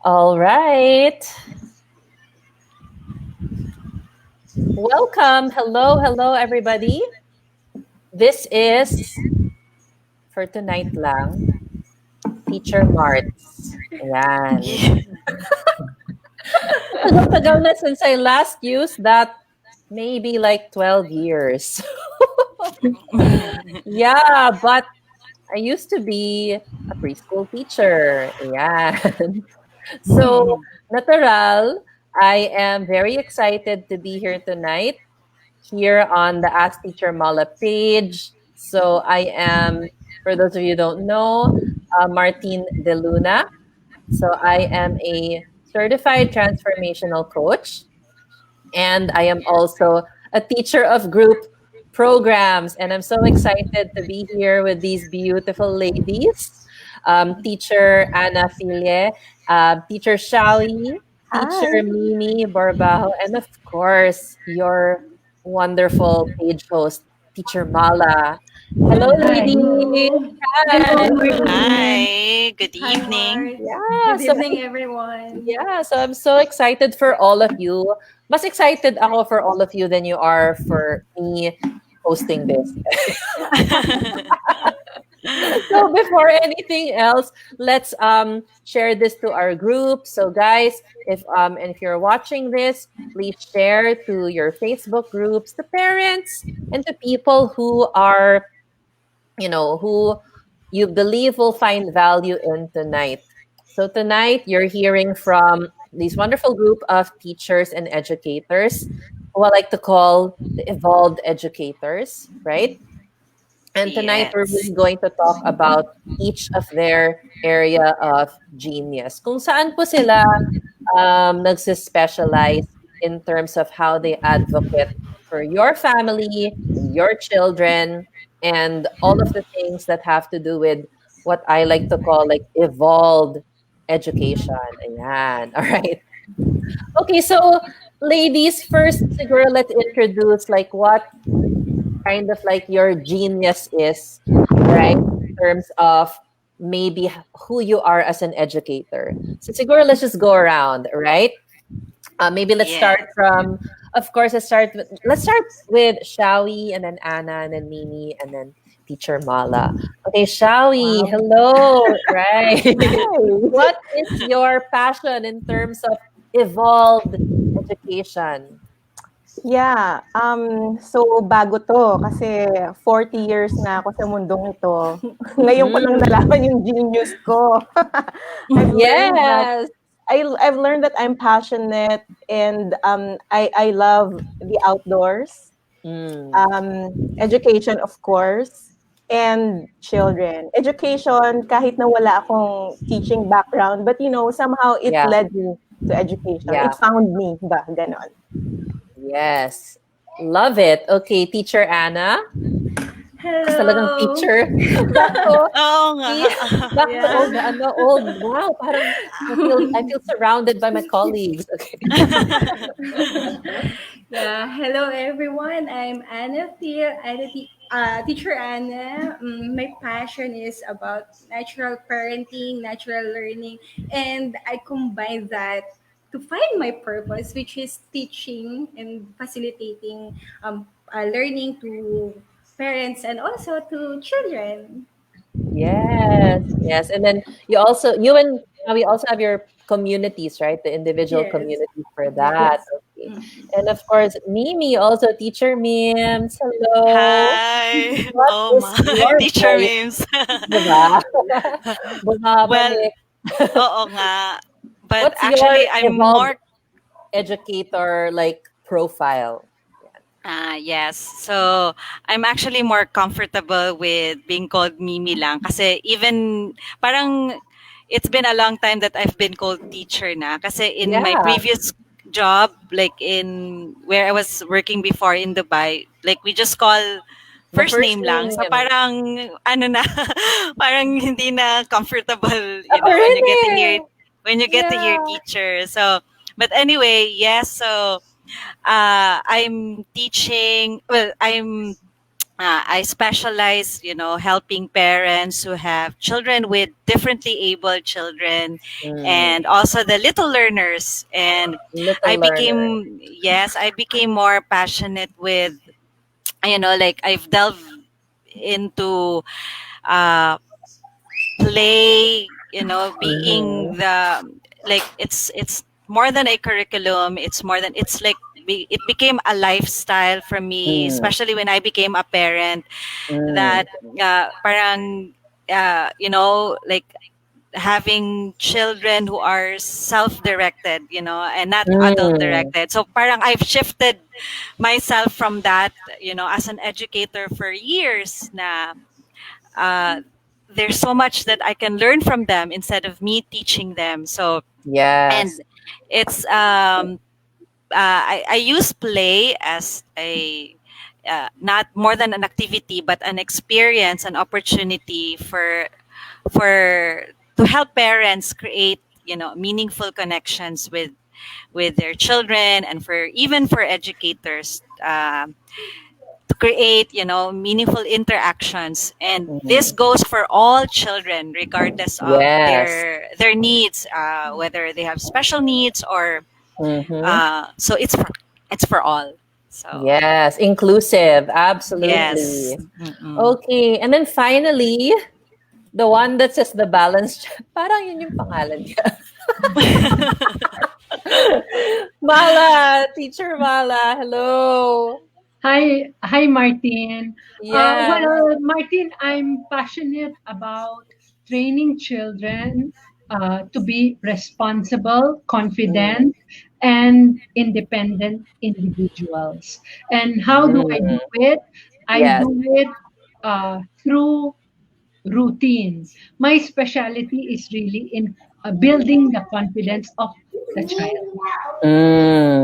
All right. Welcome. Hello, everybody. This is for tonight lang, Teacher Marts. Ayan. Yeah. Tagal-tagal na since I last used that, maybe like 12 years. Yeah, but I used to be a preschool teacher. Ayan. So, natural, I am very excited to be here tonight here on the Ask Teacher Mala page. So I am, for those of you who don't know, Martine De Luna. So I am a certified transformational coach, and I am also a teacher of group programs. And I'm so excited to be here with these beautiful ladies, teacher Ana Fille, teacher Shawi, teacher Hi. Mimi Barbajo, and of course, your wonderful page host, teacher Mala. Hello, Hi. ladies. Hello, Hi. Martine. Hi, good Hi, evening. Mart. Yeah, Good so evening, everyone. I'm so excited for all of you. Mas excited ako for all of you than you are for me hosting this. So before anything else, let's share this to our group. So guys, if you're watching this, please share to your Facebook groups, to parents, and to people who are, who you believe will find value in tonight. So tonight you're hearing from this wonderful group of teachers and educators who I like to call the evolved educators, right? And tonight we're Yes. really going to talk about each of their area of genius. Kung saan po sila nagsispecialize in terms of how they advocate for your family, your children, and all of the things that have to do with what I like to call like evolved education. Ayan. All right. Okay, so ladies, first siguro let's introduce like what kind of like your genius is, right? In terms of maybe who you are as an educator. So siguro let's just go around, right? Maybe let's start Yes. from, of course, let's start with Shawi and then Anna and then Mimi and then Teacher Mala. Okay, Shawi, Wow. hello, right? Hi. What is your passion in terms of evolved education? Yeah, so bago 'to kasi 40 years na ako sa mundong ito. Ngayon ko lang Mm, nalaman yung genius ko. I've learned that yes. I've learned that I'm passionate and I love the outdoors, Mm, education of course, and children. Education kahit na wala akong teaching background, but somehow it yeah, led me to education. It yeah. found me ba, ganon. Yes. Love it. Okay, Teacher Anna. Kasi talagang Hello. teacher. Back to, Oo nga. see, back to Yeah. old. Wow, parang I feel surrounded by my colleagues. Okay. Yeah. Hello, everyone. I'm Anna Phil. Teacher Anna. My passion is about natural parenting, natural learning, and I combine that to find my purpose, which is teaching and facilitating learning to parents and also to children. Yes, yes. And then you and we also have your communities, right? The individual Yes. communities for that. Yes. Okay. Mhm. And of course, Mimi, also Teacher Mims. Hello. Hi. What Oh is my. your Teacher point? memes. Diba? Well, Bumabalik. oo nga. But What's your actually, I'm evolved more educator like profile? yes. So, I'm actually more comfortable with being called Mimi lang kasi even parang it's been a long time that I've been called teacher na kasi in my Yeah, previous job like in where I was working before in Dubai, like we just call the first first name lang. So name. parang ano na parang hindi na comfortable, Ako when rin you get to eh. hear Yeah. teacher. So but anyway, yes, so I'm teaching. Well, I'm I specialize, helping parents who have children with differently able children, Mm. and also the little learners. And Little learner. I became more passionate with, like I've delved into uh, play, being Mm-hmm. the, like, it's more than a curriculum. It's more than, it's like, it became a lifestyle for me, Mm. especially when I became a parent, Mm. that parang like having children who are self-directed, and not Mm. adult-directed. So parang I've shifted myself from that, as an educator for years na, uh, there's so much that I can learn from them instead of me teaching them. So, Yes. and it's I use play as a, not more than an activity, but an experience, an opportunity for to help parents create, meaningful connections with their children, and for even for educators, to create, meaningful interactions. And this Mm. goes for all children regardless of Yes. their needs, whether they have special needs or, Mm-hmm. so it's for all. So Yes. Inclusive. yes. Absolutely. Mm-mm. Okay. And then finally, the one that says the balance. Parang yun yung pangalan niya. Mala. Teacher Mala. Hello. Hi, Martine. Yes. Martine, I'm passionate about training children to be responsible, Mm. confident, and independent individuals. And how do I do Mm. it? I Yes. do it through routine. My specialty is really in building the confidence of the child.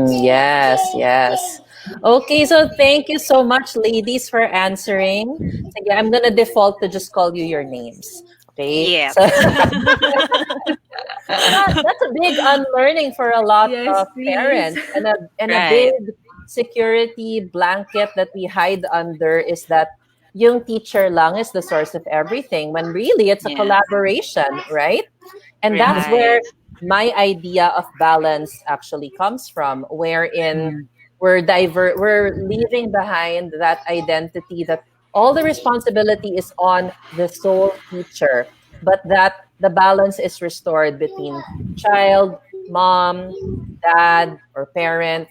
Yes, yes. Okay, so thank you so much, ladies, for answering. Sige, I'm gonna default to just call you your names. Okay, Yes. so that's a big unlearning for a lot Yes, of please. parents, and a big Right. security blanket that we hide under is that yung teacher lang is the source of everything, when really it's a Yeah. collaboration, right? And that's Right. where my idea of balance actually comes from, wherein Mm. we're leaving behind that identity that all the responsibility is on the sole teacher, but that the balance is restored between child, mom, dad, or parent,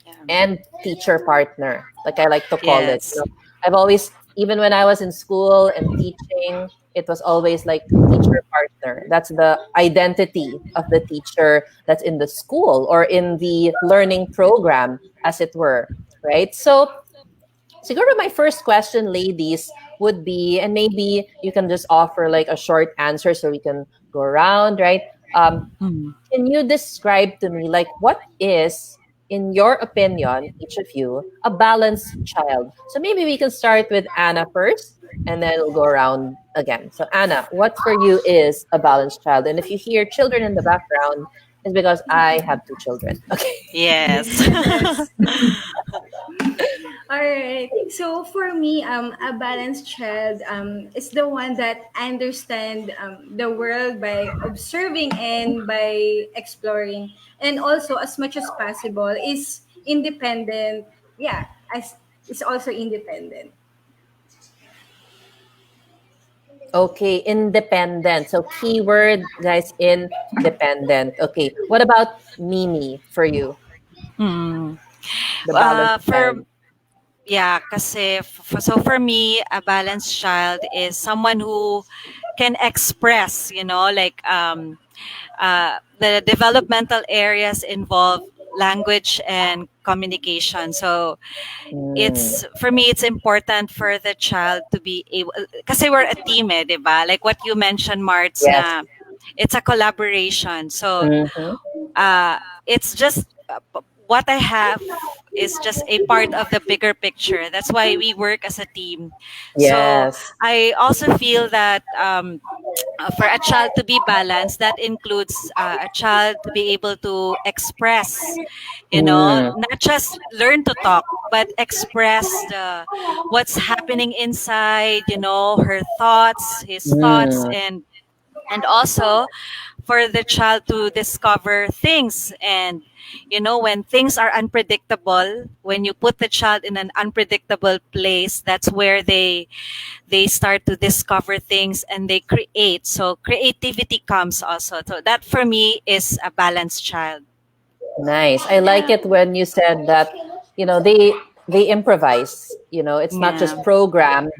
Yeah. and teacher partner, like I like to call it. Yes. I've always, even when I was in school and teaching, it was always like teacher partner. That's the identity of the teacher that's in the school or in the learning program, as it were, right? So siguro my first question, ladies, would be, and maybe you can just offer like a short answer so we can go around, right? Mm. Can you describe to me, like, what is, in your opinion, each of you, a balanced child? So maybe we can start with Anna first, and then we'll go around again. So Anna, what for you is a balanced child? And if you hear children in the background, it's because I have two children. Okay. Yes. Yes. All right. So for me, a balanced child is the one that understand the world by observing and by exploring, and also as much as possible is independent. Yeah, as is also independent. Okay, independent. So keyword, guys, independent. Okay. What about Mimi for you, Mm. the balanced For child? Yeah, kasi so for me, a balanced child is someone who can express, like, the developmental areas involve language and communication. So Mm, it's, for me, it's important for the child to be able, kasi we're a team, 'di ba? Like what you mentioned, Marts, yes. na it's a collaboration. So Mm-hmm. uh, it's just, what I have is just a part of the bigger picture. That's why we work as a team. So Yes. I also feel that for a child to be balanced, that includes a child to be able to express, Mm, not just learn to talk, but express what's happening inside, her thoughts, his thoughts, mm. and also for the child to discover things. And when things are unpredictable, when you put the child in an unpredictable place, that's where they start to discover things and they create. So creativity comes also. So that for me is a balanced child. Nice. I like it when you said that, they improvise. It's not Yeah. just programmed,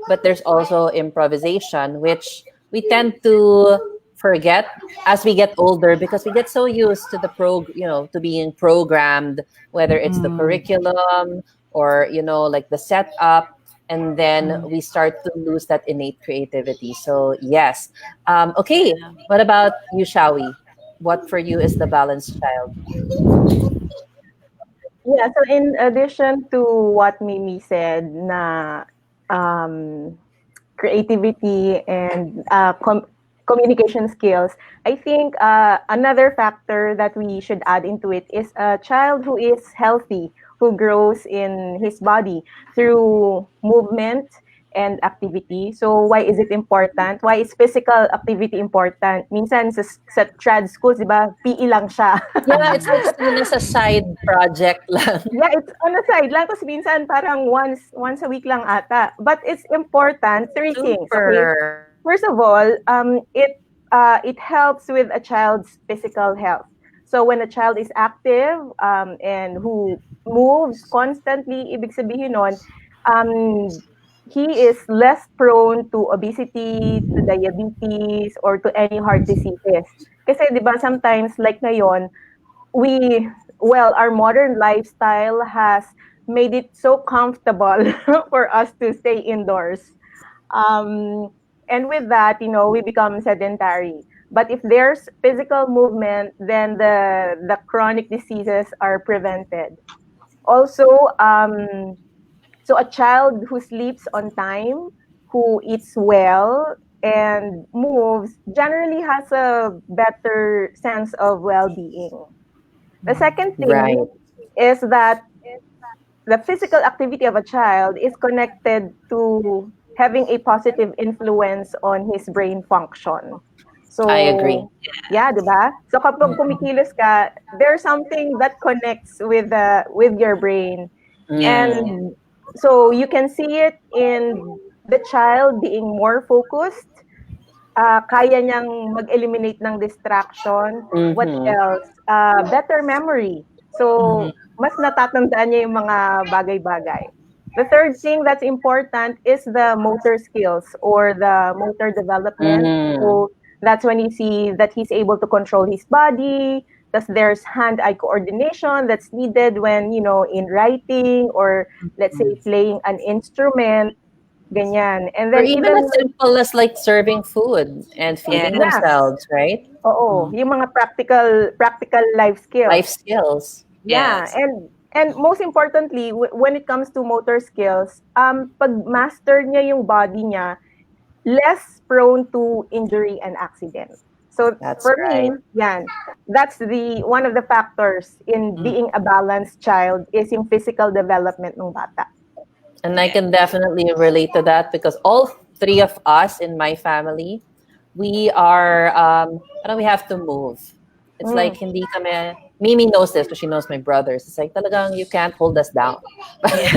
but there's also improvisation, which we tend to forget as we get older because we get so used to to being programmed, whether it's the Mm, curriculum or, like the setup, and then mm, we start to lose that innate creativity. So, yes. Okay. yeah. What about you, Shawi? What for you is the balanced child? Yeah, so in addition to what Mimi said na um, creativity and communication skills, I think another factor that we should add into it is a child who is healthy, who grows in his body through movement and activity. So why is it important? Why is physical activity important? Minsan sa trad schools, di ba, PE lang siya. Yeah, it's like Mm, seen as a side project lang. Yeah, it's on the side lang. Tapos minsan parang once a week lang ata. But it's important. Three things, okay? Super. First of all, it helps with a child's physical health. So when a child is active and who moves constantly, ibig sabihin nun, um, he is less prone to obesity, to diabetes, or to any heart diseases. Kasi 'di ba sometimes like ngayon, we our modern lifestyle has made it so comfortable for us to stay indoors, and with that, we become sedentary. But if there's physical movement, then the chronic diseases are prevented. Also, so a child who sleeps on time, who eats well and moves, generally has a better sense of well-being. The second thing Right. is that the physical activity of a child is connected to having a positive influence on his brain function. I agree. So, yeah, di ba? So kapag Mm. kumikilos ka, there's something that connects with your brain. yes. Mm. And so you can see it in the child being more focused, kaya niyang mag-eliminate ng distraction. What Mm-hmm. else? Better memory. Mm-hmm. So, mas natatandaan niya yung mga bagay-bagay. The third thing that's important is the motor skills or the motor development. Mm. So, that's when you see that he's able to control his body. Thus, there's hand-eye coordination that's needed when, in writing or, let's say, Mm, playing an instrument, ganyan. And Or then even even as simple as like serving food and feeding yeah, yes. themselves, right? oo, Mm, yung mga practical life Life skills. skills. Yeah, yes. and most importantly, when it comes to motor skills, pag master niya yung body niya, less prone to injury and accident. So That's for me, right. yan, that's the one of the factors in Mm, being a balanced child is yung physical development ng bata. And I yeah. can definitely relate to that because all three of us in my family, we are, we have to move. It's Mm, like hindi kami, Mimi knows this because she knows my brothers. It's like talagang you can't hold us down. Yeah.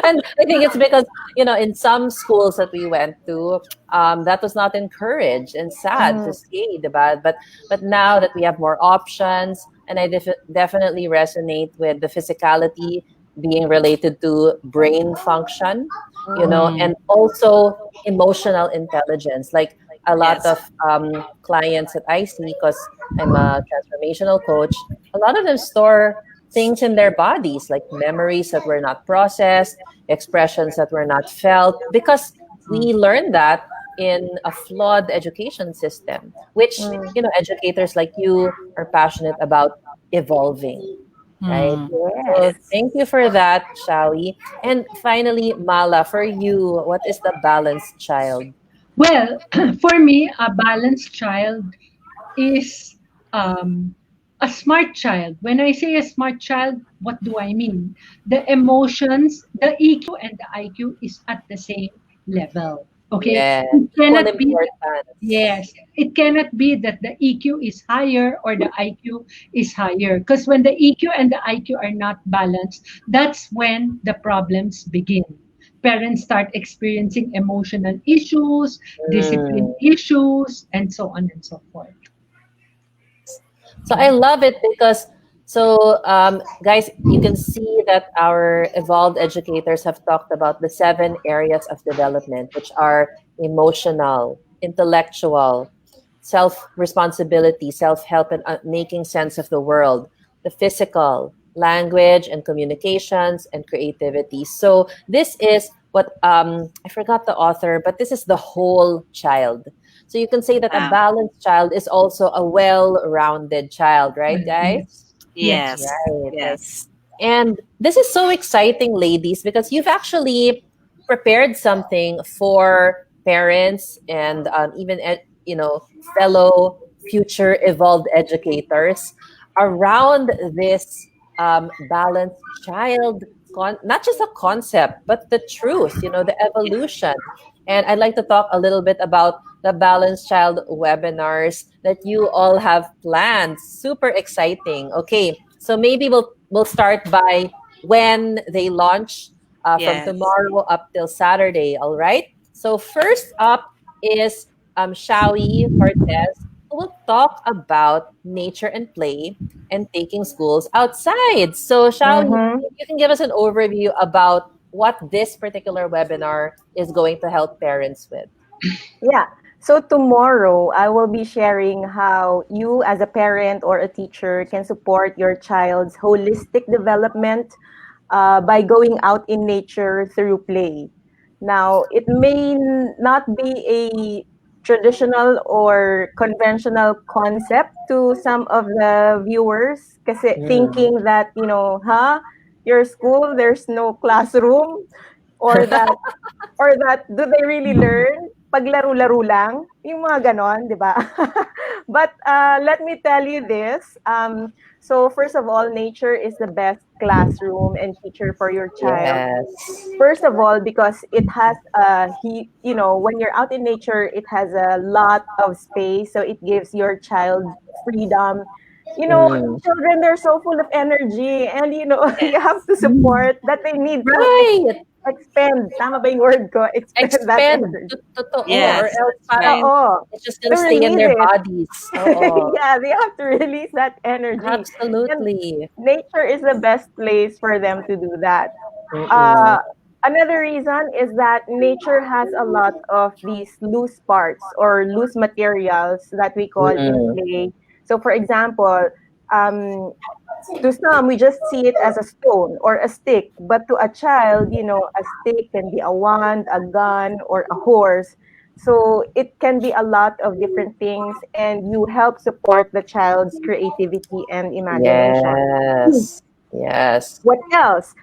And I think it's because, in some schools that we went to, that was not encouraged and sad to mm, see, diba? But now that we have more options, and I definitely resonate with the physicality being related to brain function, mm, and Mm, also emotional intelligence. Like a lot yes. of clients that I see, because I'm a transformational coach, a lot of them store things in their bodies, like memories that were not processed, expressions that were not felt, because Mm, we learned that in a flawed education system, which, mm, educators like you are passionate about evolving. right? Hmm. So Yes. Yes. thank you for that, Shawi. And finally, Mala, for you, what is the balanced child? Well, for me, a balanced child is um, a smart child. When I say a smart child, what do I mean? The emotions, the EQ and the IQ is at the same level. Okay, Yes, it equal cannot be. importance. Yes, it cannot be that the EQ is higher or the IQ is higher. Because when the EQ and the IQ are not balanced, that's when the problems begin. Parents start experiencing emotional issues, discipline Mm. issues, and so on and so forth. So I love it because guys, you can see that our evolved educators have talked about the 7 areas of development, which are emotional, intellectual, self responsibility, self help, and making sense of the world, the physical, language and communications, and creativity. So this is what I forgot the author, but this is the whole child. So you can say that a Yeah. balanced child is also a well-rounded child, right, guys? Yes. Yes. Yes. Right, right. Yes. And this is so exciting, ladies, because you've actually prepared something for parents and even fellow future evolved educators around this balanced child not just a concept but the truth, the Yeah. evolution. And I'd like to talk a little bit about the balanced child webinars that you all have planned. Super exciting. Okay, so maybe we'll start by when they launch, from Yes. tomorrow up till Saturday. All right. So first up is Shawi Cortez, who will talk about nature and play and taking schools outside. So Shawi, Mm-hmm. if you can give us an overview about what this particular webinar is going to help parents with. Yeah. So tomorrow, I will be sharing how you, as a parent or a teacher, can support your child's holistic development by going out in nature through play. Now, it may not be a traditional or conventional concept to some of the viewers kasi Mm. thinking that, your school, there's no classroom, or that do they really learn? Paglaro-laro lang? Yung mga ganon, di ba? But let me tell you this. So first of all, nature is the best classroom and teacher for your child. Yes. First of all, because it has when you're out in nature, it has a lot of space, so it gives your child freedom. Mm. Children, they're so full of energy, and you have Yes. to support that they need to Right. expend. Tama ba yung word ko? Expend that Expend. energy. Totoo. Or Yes. Yes. else That's parang right. Oo. it's just gonna To stay in release their it. bodies. Oo. Yeah, they have to release that energy. And Absolutely. nature is the best place for them to do that. Mm-mm. Uh, Another reason is that nature has a lot of these loose parts or loose materials that we call in Mm-mm. play. So, for example, um, to some, we just see it as a stone or a stick. But to a child, a stick can be a wand, a gun, or a horse. So it can be a lot of different things, and you help support the child's creativity and imagination. Yes. Yes. What else?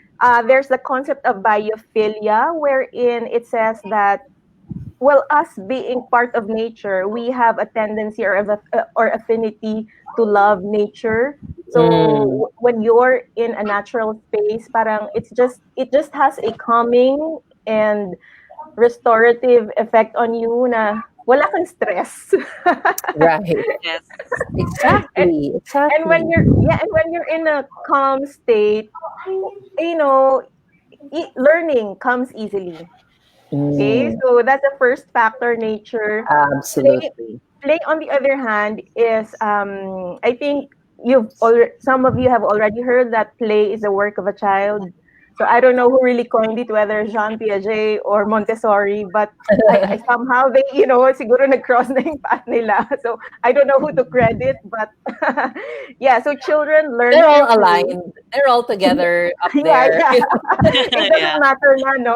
There's the concept of biophilia, wherein it says that, well, us being part of nature, we have a tendency or affinity to love nature. So Mm. when you're in a natural space, parang it just has a calming and restorative effect on you na wala kang stress. Right. Yes. and, Exactly. and when Exactly. you're in a calm state, you know, learning comes easily. Okay, Mm. so that's the first factor, nature. Play, Absolutely. play on the other hand is, I think some of you have already heard that play is the work of a child. So I don't know who really coined it, whether Jean Piaget or Montessori, but I somehow they, siguro nag-cross na yung path nila. So I don't know who to credit, but yeah, so children learn They're through all play. aligned. They're all together up Yeah, there. yeah. It Yeah. doesn't matter na, no?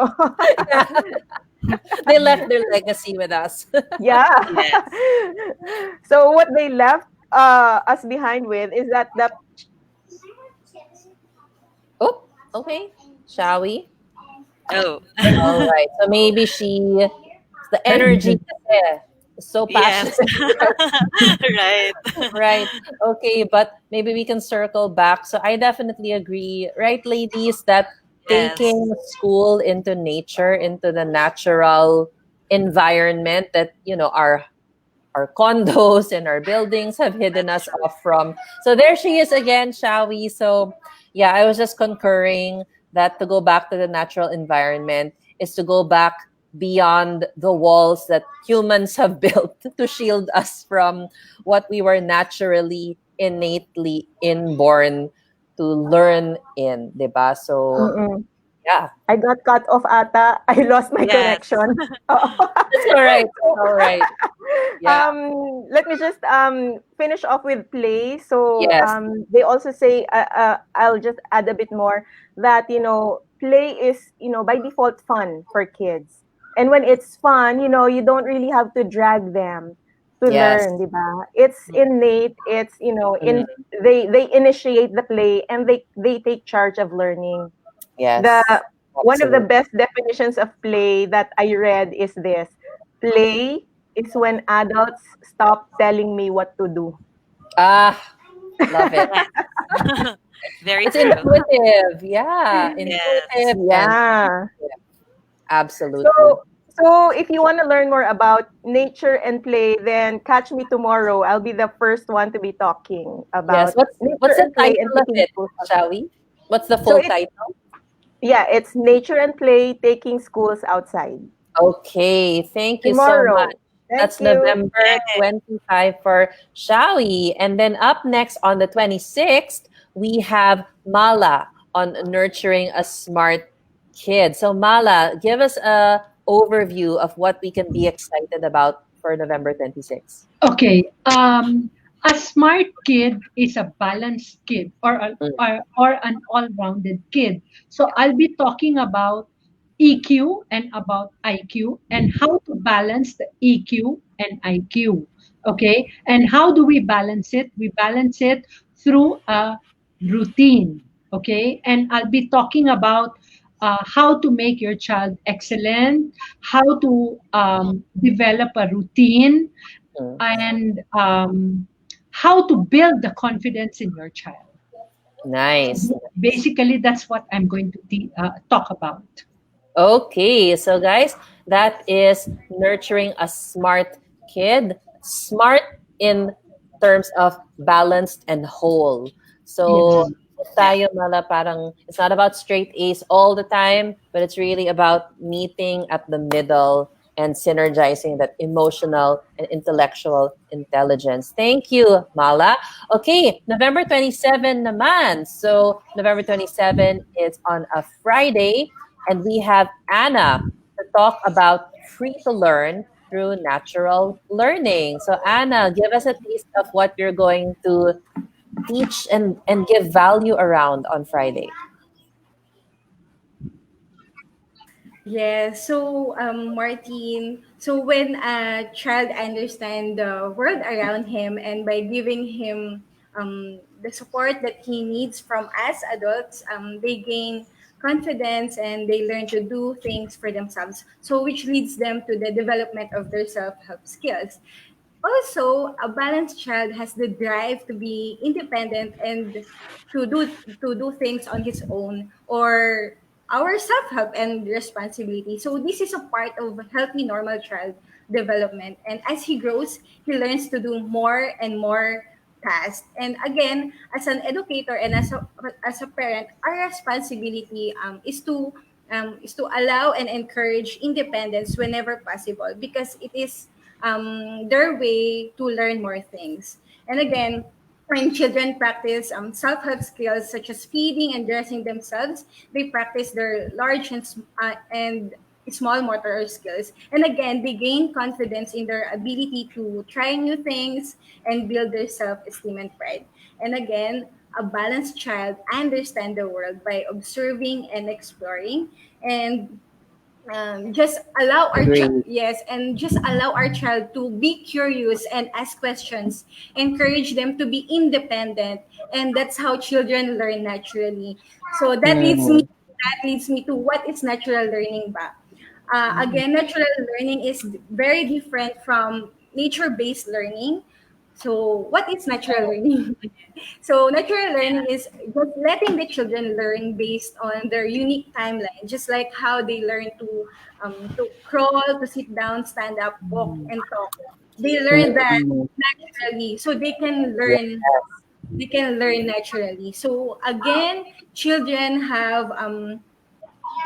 Yeah. They left their legacy with us. Yeah. Yes. So what they left us behind with is that Okay, shall we? Oh, All right. So maybe the energy is so yes. passionate. Right. Right. Okay, but maybe we can circle back. So I definitely agree, right, ladies, that Yes. taking school into nature, into the natural environment that, our condos and our buildings have hidden That's us true. off from. So there she is again, shall we? So yeah, I was just concurring that to go back to the natural environment is to go back beyond the walls that humans have built to shield us from what we were naturally innately inborn to learn in, 'di ba? So Mm. yeah, I got cut off ata. I lost my Yes. connection. Oo. that's all right. That's So, all right. Yeah. let me just finish off with play. So Yes. they also say, I'll just add a bit more that, play is, by default fun for kids. And when it's fun, you don't really have to drag them to Yes. learn, di ba? It's innate. It's, Mm, they initiate the play and they take charge of learning. The yes. one of the Absolutely. best definitions of play that I read is this: play is when adults stop telling me what to do. Ah, love it. Yes. Very It's true. intuitive. Yeah, Yes. intuitive and Yeah. effective. So Absolutely. so if you want to learn more about nature and play, then catch me tomorrow. I'll be the first one to be talking Yes. about What's nature the and play and title of taking it, schools shall outside. we? What's the So full it's title? yeah, it's nature and play taking schools outside. Okay, thank you so much. Tomorrow. Thank That's you. November 25 for Shawi. And then up next on the 26th, we have Mala on nurturing a smart kid. So Mala, give us a overview of what we can be excited about for November 26th. Okay. A smart kid is a balanced kid Mm, or an all-rounded kid. So I'll be talking about EQ and about IQ and how to balance the EQ and IQ. Okay. And how do we balance it? We balance it through a routine. Okay. And I'll be talking about how to make your child excellent, how to develop a routine, mm. and how to build the confidence in your child. So Nice. basically, that's what I'm going to talk about. Okay, so guys, that is nurturing a smart kid. Smart in terms of balanced and whole. So, Yes. Yeah. tayo mala parang it's not about straight A's all the time, but it's really about meeting at the middle and synergizing that emotional and intellectual intelligence. Thank you, Mala. Okay, November 27 naman. So, November 27 is on a Friday. And we have Anna to talk about free to learn through natural learning. So, Anna, give us a taste of what you're going to teach and give value around on Friday. Yeah, so Martine, so when a child understands the world around him and by giving him the support that he needs from us adults, they gain confidence and they learn to do things for themselves. So which leads them to the development of their self-help skills. Also, a balanced child has the drive to be independent and to do things on his own or our self-help and responsibility. So this is a part of healthy normal child development. And as he grows, he learns to do more and more tasks. And again, as an educator and as a parent, our responsibility is to allow and encourage independence whenever possible because it is their way to learn more things. And again, when children practice self-help skills such as feeding and dressing themselves, they practice their large and small motor skills. And again, they gain confidence in their ability to try new things and build their self-esteem and pride. And again, a balanced child understands the world by observing and exploring. And just allow our Agree. yes, and just allow our child to be curious and ask questions, encourage them to be independent, and that's how children learn naturally. So Mm, that leads me to what is natural learning ba. mm, Again, natural learning is very different from nature-based learning. So what is natural learning? So natural learning is just letting the children learn based on their unique timeline, just like how they learn to crawl, to sit down, stand up, walk, and talk. They learn that mm. naturally, so Yeah. they can learn naturally. So again, children have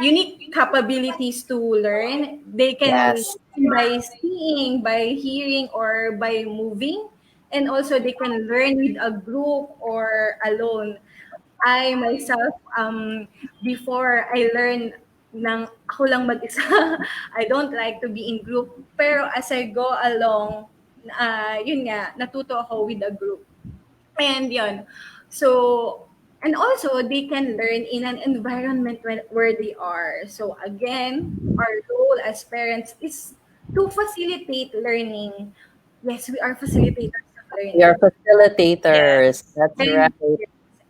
unique capabilities to learn. They can Yes. learn by seeing, by hearing, or by moving. And also, they can learn with a group or alone. I myself, before I learn ng ako lang mag-isa, I don't like to be in group. Pero as I go along, yun nga, natuto ako with a group. And yun. So, and also they can learn in an environment where they are. So again, our role as parents is to facilitate learning. Yes, we are facilitators of We are learning. facilitators. Yes. That's right.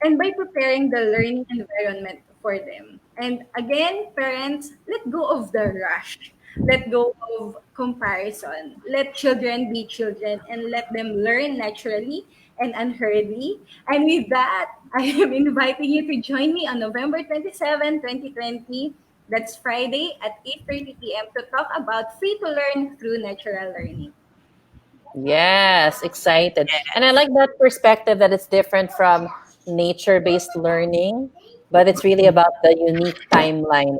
And by preparing the learning environment for them. And again, parents, let go of the rush. Let go of comparison. Let children be children and let them learn naturally and unhurriedly. And with that, I am inviting you to join me on November 27, 2020. That's Friday at 8:30 p.m. to talk about free to learn through natural learning. Yes, excited. And I Yes. like that perspective that it's different from nature-based learning, but it's really about the unique timeline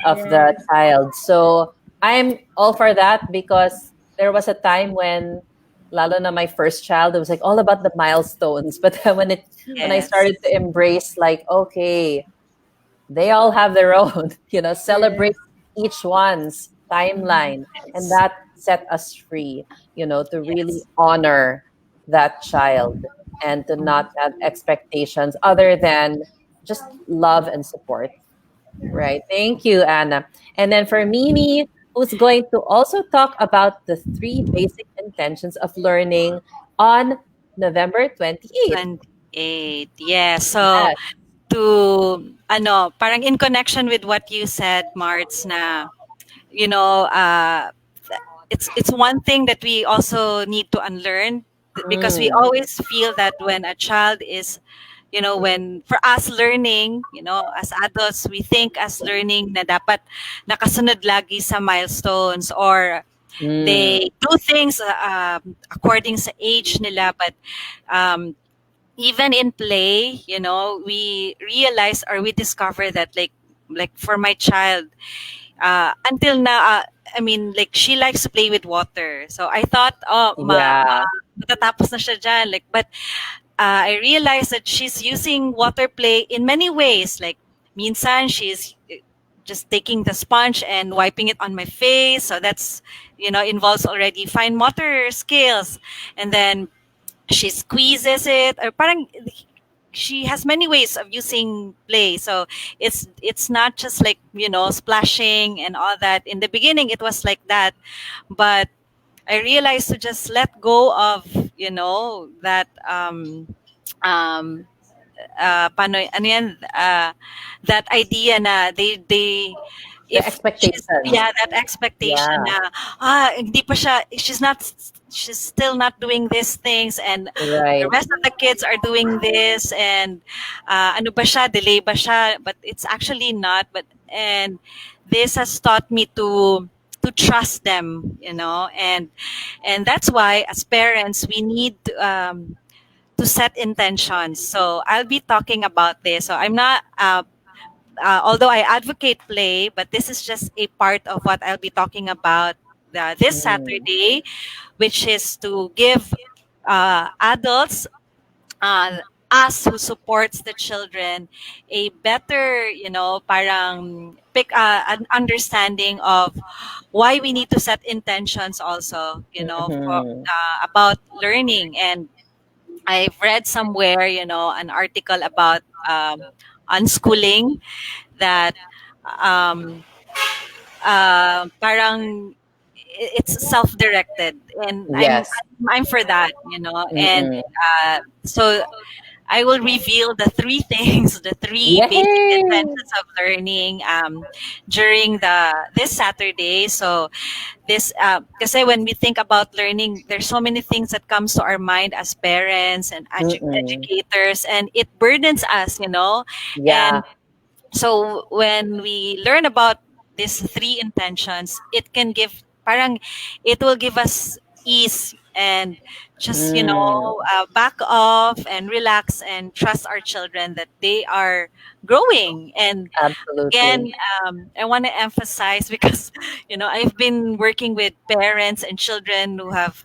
of the Yes. child. So I'm all for that because there was a time when, lalo na my first child, it was like all about the milestones. But then when I Yes. started to embrace, like, okay, they all have their own, celebrate Yes. each one's timeline. And Yes. that set us free, to really Yes. honor that child and to not have expectations other than just love and support. Right. Thank you, Anna. And then for Mimi, who's going to also talk about the three basic intentions of learning on November 28th. 28. Yes. So Yes. parang in connection with what you said, Marts, na you know, it's one thing that we also need to unlearn, because we Mm, always feel that when a child is, when for us learning, as adults, we think as learning na dapat nakasunod lagi sa milestones, or mm, they do things according sa age nila. But um, even in play, we realize, or we discover that, like for my child, until now, I mean, like, she likes to play with water. So I thought, oh, yeah. matatapos na siya dyan. Like, but I realized that she's using water play in many ways. Like, minsan she's just taking the sponge and wiping it on my face. So that's, involves already fine motor skills. And then she squeezes it, or parang she has many ways of using play. So it's not just like, splashing and all that. In the beginning it was like that, but I realized to just let go of, that um paano, ano yan, that idea na they The if she's, expectations. yeah, that expectation Yeah. na, hindi pa siya, she's still not doing these things, and the Right. rest of the kids are doing this, and ano ba siya, delay ba siya, but it's actually not. But and this has taught me to trust them, and that's why as parents we need to set intentions. So I'll be talking about this. So I'm not, although I advocate play, but this is just a part of what I'll be talking about this Mm, Saturday, which is to give adults, uh, us who supports the children, a better, parang pick an understanding of why we need to set intentions also, for mhm. about learning. And I've read somewhere, an article about unschooling, that um, parang it's self-directed, and Yes. I'm for that, you know. And Mm-mm. so I will reveal the three things, the three basic Yay! intentions of learning during the this Saturday. So this kasi when we think about learning, there's so many things that comes to our mind as parents and Mm-mm. educators, and it burdens us, you know. Yeah. And so when we learn about these three intentions, it can give parang it will give us ease and just Mm. back off and relax and trust our children that they are growing. And Absolutely. again, I want to emphasize because I've been working with parents and children who have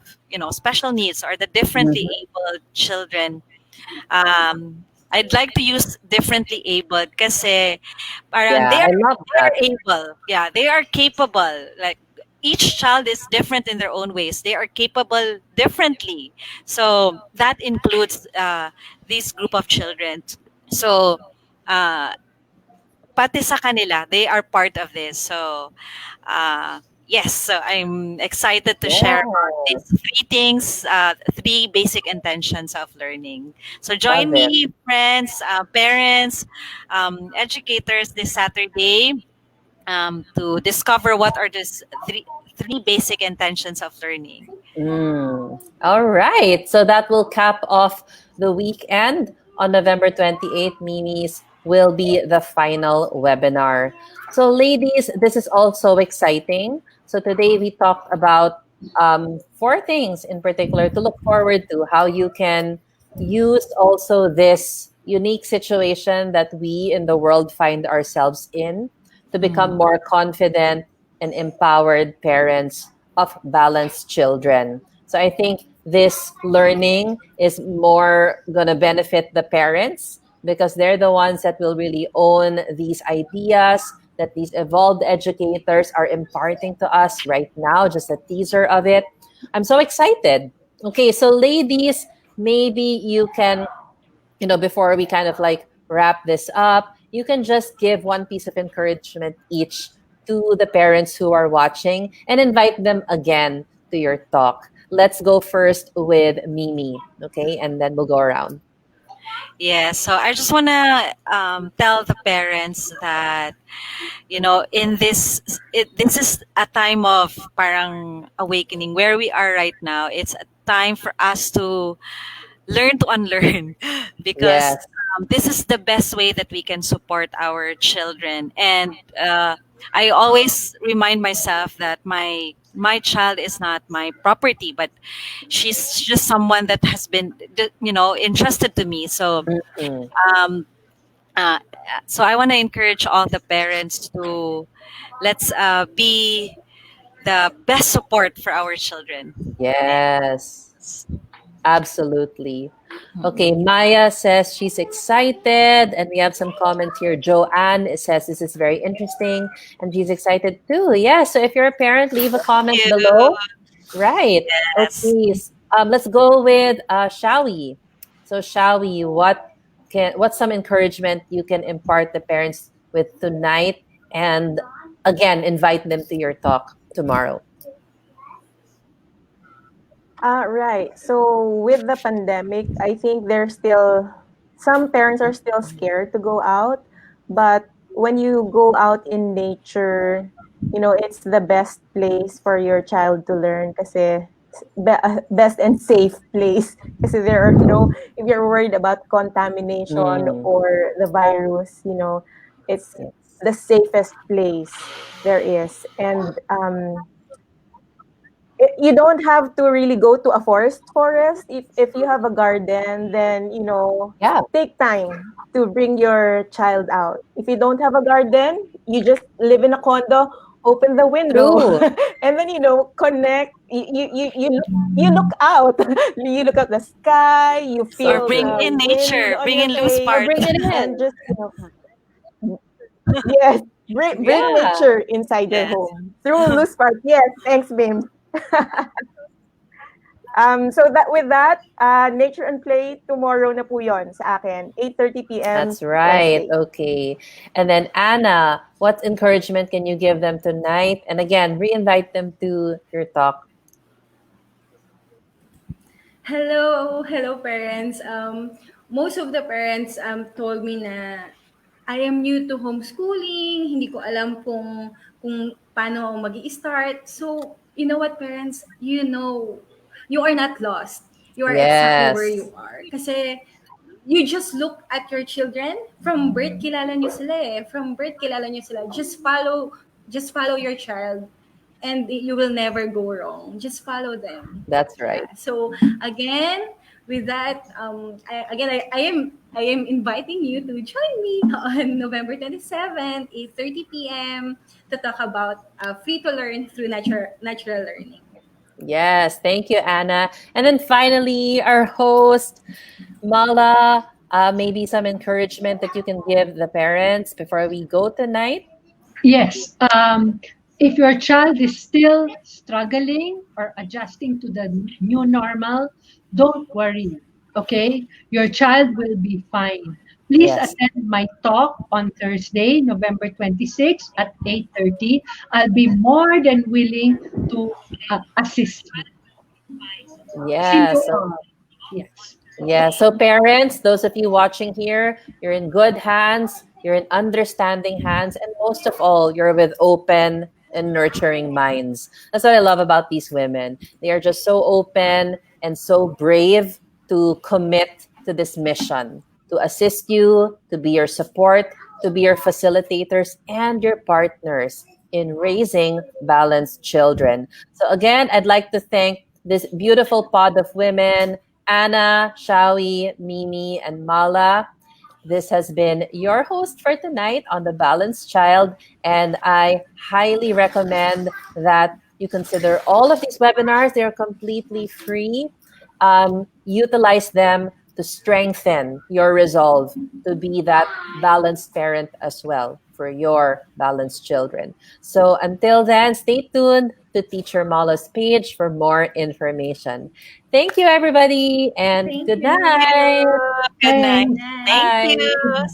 special needs or the differently Mhm. abled children. I'd like to use differently abled kasi parang Yeah, I love they that. are able. Yeah, they are capable. Like each child is different in their own ways. They are capable differently. So that includes this group of children. So uh, pati sa kanila, they are part of this. So yes, so I'm excited to share about these Yes. three things, three basic intentions of learning. So join Love it. me, friends, parents, educators this Saturday to discover what are these three basic intentions of learning. Mm. All right. So that will cap off the weekend on November 28th. Mimi's will be the final webinar. So, ladies, this is also exciting. So, today we talked about four things in particular to look forward to, how you can use also this unique situation that we in the world find ourselves in to become Mm. more confident and empowered parents of balanced children. So I think this learning is more going to benefit the parents because they're the ones that will really own these ideas that these evolved educators are imparting to us right now, just a teaser of it. I'm so excited. Okay, so ladies, maybe you can, before we kind of like wrap this up, you can just give one piece of encouragement each to the parents who are watching and invite them again to your talk. Let's go first with Mimi, okay? And then we'll go around. Yeah, so I just want to tell the parents that in this is a time of parang awakening where we are right now. It's a time for us to learn to unlearn because Yes. this is the best way that we can support our children. And I always remind myself that my child is not my property, but she's just someone that has been entrusted to me. Mhm. um, uh, so I want to encourage all the parents to let's be the best support for our children. Yes. Yes. Absolutely. Okay, Mm. Maya says she's excited, and we have some comments here. Joanne says this is very interesting, and she's excited too. Yeah, so if you're a parent, leave a comment Thank you. below. Right. Yes. Okay. Let's go with Shawi. So Shawi, what's some encouragement you can impart the parents with tonight, and again invite them to your talk tomorrow. Right. So with the pandemic, I think there's still some parents are still scared to go out, but when you go out in nature, it's the best place for your child to learn kasi best and safe place kasi there are if you're worried about contamination Mm, or the virus, it's yes. the safest place there is. And you don't have to really go to a forest. If you have a garden, then Yeah. take time to bring your child out. If you don't have a garden, you just live in a condo, open the window True. and then connect. You look out. You look at the sky, you So Or feel bring true. the in wind nature, on bring your in loose Or face, part. bring it and in. just yes, bring Yeah. nature inside your Yes. home through loose park. Yes, thanks, Bim. So that with that, Nature and Play tomorrow na po yon sa akin, 8:30 p.m. That's right. Wednesday. Okay. And then Anna, what encouragement can you give them tonight? And again, re-invite them to your talk. Hello, parents. Most of the parents told me na I am new to homeschooling, hindi ko alam kung paano mag start. So, you know what, parents? You are not lost. You are exactly where Yes. you are. Kasi you just look at your children from birth, kilala nyo sila eh. From birth, kilala nyo sila. Just follow your child and you will never go wrong. Just follow them. That's Yeah. right. So again, with that, I am inviting you to join me on November 27th, 8:30 p.m. to talk about free to learn through natural learning. Yes. Thank you, Anna. And then finally, our host, Mala, maybe some encouragement that you can give the parents before we go tonight. Yes. If your child is still struggling or adjusting to the new normal, don't worry. Okay? Your child will be fine. Please Yes. attend my talk on Thursday, November 26th at 8:30. I'll be more than willing to assist you. See Yeah. you So all. Yes. yeah. So, parents, those of you watching here, you're in good hands, you're in understanding hands, and most of all, you're with open and nurturing minds. That's what I love about these women. They are just so open and so brave to commit to this mission, to assist you, to be your support, to be your facilitators and your partners in raising balanced children. So, again, I'd like to thank this beautiful pod of women, Anna, Shawi, Mimi, and Mala. This has been your host for tonight on The Balanced Child, and I highly recommend that you consider all of these webinars. They're completely free. Utilize them to strengthen your resolve to be that balanced parent as well for your balanced children. So until then, stay tuned to Teacher Mala's page for more information. Thank you, everybody, and Thank good Thank you. night. you. Good night. Thanks. Thank Bye. you.